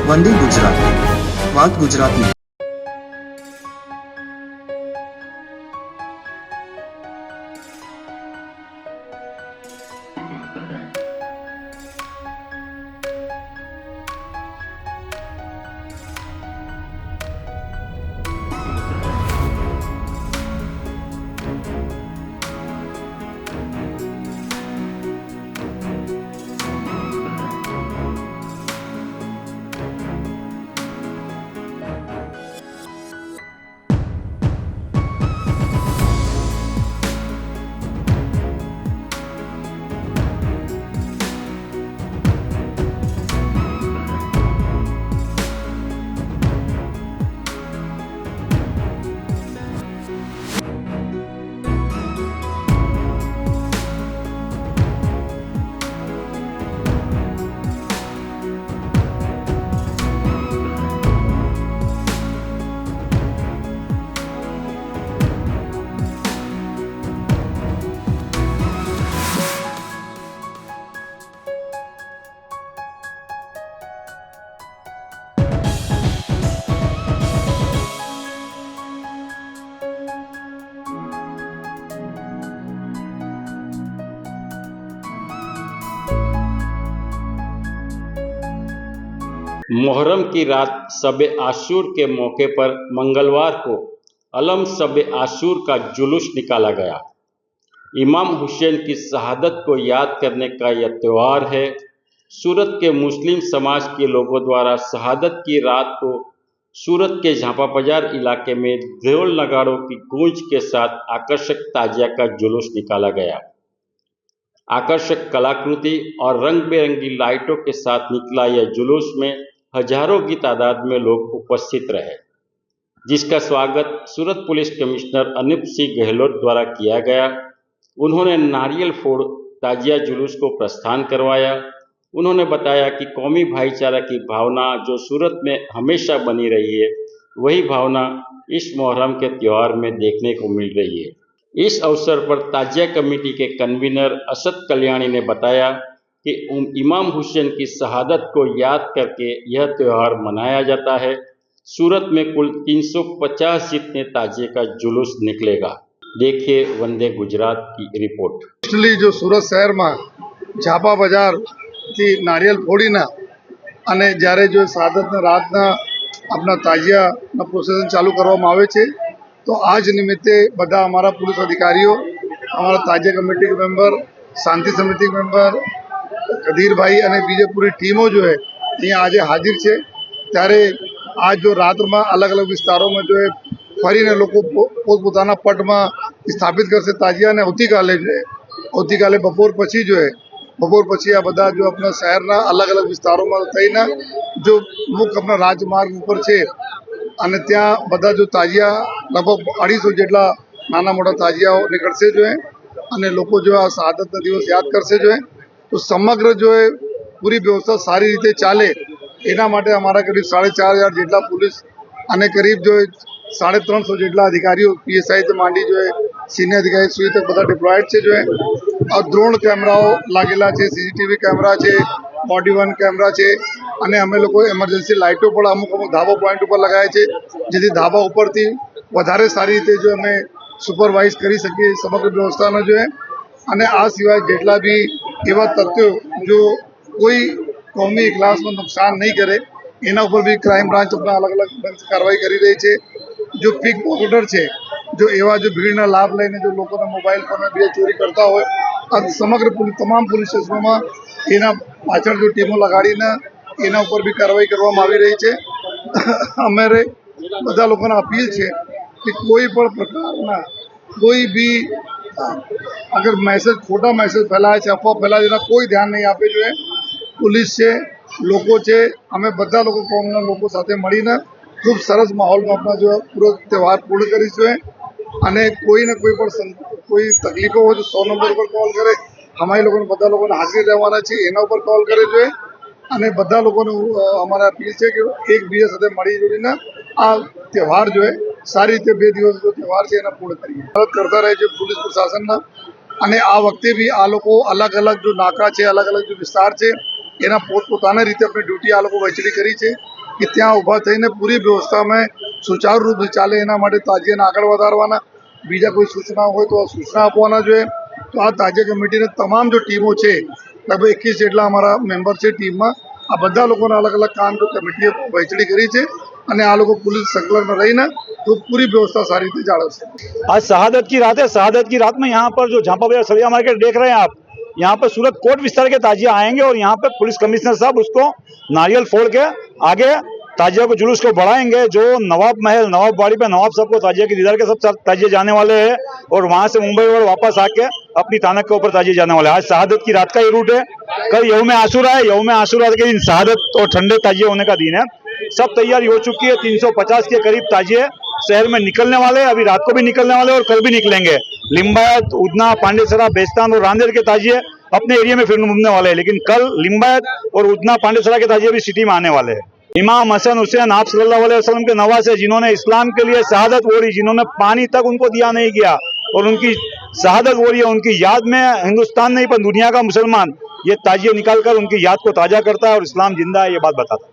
વંદે ગુજરાત, વાત ગુજરાતની। मुहर्रम की रात शब-ए आशूर के मौके पर मंगलवार को अलम शब-ए आशूर का जुलूस निकाला गया। इमाम हुसैन की शहादत को याद करने का यह त्यौहार है। सूरत के मुस्लिम समाज के लोगों द्वारा शहादत की रात को सूरत के झांपा बाजार इलाके में ढोल नगाड़ों की गूंज के साथ आकर्षक ताजिया का जुलूस निकाला गया। आकर्षक कलाकृति और रंग बिरंगी लाइटों के साथ निकला यह जुलूस में हजारों की तादाद में लोग उपस्थित रहे, जिसका स्वागत सूरत पुलिस कमिश्नर अनूप सिंह गहलोत द्वारा किया गया। उन्होंने नारियल फोड़ ताजिया जुलूस को प्रस्थान करवाया। उन्होंने बताया कि कौमी भाईचारा की भावना जो सूरत में हमेशा बनी रही है, वही भावना इस मुहर्रम के त्यौहार में देखने को मिल रही है। इस अवसर पर ताजिया कमेटी के कन्वीनर असद कल्याणी ने बताया कि इमाम हुसैन की शहादत को याद करके यह त्यौहार मनाया जाता है। सूरत में कुल 350 जितने ताजिए का जुलूस निकलेगा। देखिए वंदे गुजरात की रिपोर्ट। एक्चुअली जो सूरत शहर में झापा बजार थी नारियल फोड़ीना અને જ્યારે જો શહાદતના રાતના આપણા તાજિયાના પ્રોસેસન ચાલુ કરવામાં આવે છે, તો આજ નિમિત્તે બધા અમારા પોલીસ અધિકારીઓ, અમારા તાજિયા કમિટી મેમ્બર, શાંતિ સમિતિ મેમ્બર, કદીરભાઈ અને બીજી પૂરી ટીમો જો હે અહીંયા આજે હાજર છે। ત્યારે આજ જો રાતમાં અલગ અલગ વિસ્તારોમાં જો ફરીને લોકો પોતપોતાના પટમાં સ્થાપિત કરશે તાજિયાને। આવતીકાલે બપોર પછી જો હે બપોર પછી આ બધા જો આપણા શહેરના અલગ અલગ વિસ્તારોમાં થઈને જો મુખ્ય આપણા રાજમાર્ગ ઉપર છે અને ત્યાં બધા જો તાજિયા લગભગ 250 જેટલા નાના મોટા તાજિયાઓ નીકળશે જો હે અને લોકો જો આ શહાદતના દિવસ યાદ કરશે જો હે। તો સમગ્ર જો હે પૂરી વ્યવસ્થા સારી રીતે ચાલે એના માટે અમારા કરીબ 4500 જેટલા પોલીસ અને કરીબ જો 350 જેટલા અધિકારીઓ પીએસઆઈ થી માંડી જો હે સિનિયર અધિકારી સુધી તક બધા ડિપ્લોયડ છે જો હે। और ड्रोन कैमराओ लागेला है, सीसीटीवी कैमरा है, बॉडी वन कैमरा है અને અમે લોકો એમરજન્સી લાઇટો પણ અમુક ધાબા પોઈન્ટ ઉપર લગાવ્યા છે, જેથી ધાબા ઉપરથી વધારે સારી રીતે જો અમે સુપરવાઇઝ કરી શકીએ સમગ્ર વ્યવસ્થાને જો હે। અને આ સિવાય જેટલા બી એવા તથ્યો જો કોઈ કોમી ઇખલાસમાં નુકસાન નહીં કરે એના ઉપર બી ક્રાઇમ બ્રાન્ચ अपना અલગ અલગ કાર્યવાહી કરી રહી છે। જો પિક પોકેટર છે, જો એવા જો ભીડના લાભ લઈને જો લોકોના મોબાઈલ ફોન બી ચોરી કરતા હોય, સમગ્ર તમામ પોલીસ સ્ટેશનોમાં એના પાછળ જો ટીમો લગાડીને એના ઉપર બી કાર્યવાહી કરવામાં આવી રહી છે। અમારે બધા લોકોને અપીલ છે કે કોઈ પણ પ્રકારના કોઈ બી અગર મેસેજ ખોટા મેસેજ ફેલાય છે, અફવા ફેલાય છે, એના કોઈ ધ્યાન નહીં આપે જોઈએ। પોલીસ છે, લોકો છે, અમે બધા લોકો કોમના લોકો સાથે મળીને ખૂબ સરસ માહોલમાં આપણા જો પૂરો તહેવાર પૂર્ણ કરીશું। અને કોઈને કોઈ પણ કોઈ તકલીફો હોય તો 100 નંબર પર કોલ કરે। અમારી લોકોને બધા લોકોને હાજર રહેવાના છે, એના ઉપર કોલ કરે જોઈએ। અને બધા લોકોને અમારા અપીલ છે કે એકબીજા સાથે મળી જોડીને આ તહેવાર જો સારી રીતે 2 દિવસ જો તહેવાર છે એના પૂર્ણ કરીએ। મદદ કરતા રહે છે પોલીસ પ્રશાસનના। અને આ વખતે બી આ લોકો અલગ અલગ જો નાકા છે, અલગ અલગ જો વિસ્તાર છે, એના પોતપોતાના રીતે આપણી ડ્યુટી આ લોકો વહેંચણી કરી છે। કે ત્યાં ઊભા થઈને પૂરી વ્યવસ્થામાં સુચારુ રૂપે ચાલે એના માટે તાજિયાને આગળ વધારવાના, બીજા કોઈ સૂચના હોય તો સૂચના આપવાના જોઈએ. તો આ તાજિયા કમિટીની તમામ જો ટીમો છે, લગભગ 21 જેટલા અમારા મેમ્બર છે ટીમમાં, આ બધા લોકોના અલગ અલગ કામ જો કમિટીએ વહેંચણી કરી છે અને આ લોકો પોલીસ સંકલનમાં રહીને तो पूरी व्यवस्था सारी थी जाड़व से। आज शहादत की रात है। शहादत की रात में यहाँ पर जो झांपा बाजार सरिया मार्केट देख रहे हैं आप, यहाँ पर सूरत कोट विस्तार के ताजिया आएंगे और यहाँ पर पुलिस कमिश्नर साहब उसको नारियल फोड़ के आगे ताजिया को जुलूस को बढ़ाएंगे। जो नवाब महल, नवाब बाड़ी पे नवाब साहब को ताजिया की दीदार के सब ताजिए जाने वाले हैं और वहां से मुंबई और वापस आके अपनी तानक के ऊपर ताजिए जाने वाले हैं। आज शहादत की रात का ये रूट है। कल यौम आशूरा है। यौम आशूरा के दिन शहादत और ठंडे ताजिए होने का दिन है। सब तैयारी हो चुकी है। 350 के करीब ताजिए शहर में निकलने वाले हैं। अभी रात को भी निकलने वाले और कल भी निकलेंगे। लिम्बायत, उदना, पांडेसरा, बेस्तान और रांदेर के ताजिए अपने एरिया में फिर घूमने वाले हैं, लेकिन कल लिम्बायत और उदना, पांडेसरा के ताजिए भी सिटी में आने वाले हैं। इमाम हसन हुसैन आप सल्लल्लाहु अलैहि वसल्लम के नवासे, जिन्होंने इस्लाम के लिए शहादत ओढ़ी, जिन्होंने पानी तक उनको दिया नहीं गया और उनकी शहादत ओढ़ी है, उनकी याद में हिंदुस्तान नहीं पर दुनिया का मुसलमान ये ताजिए निकालकर उनकी याद को ताजा करता है और इस्लाम जिंदा है ये बात बताता है।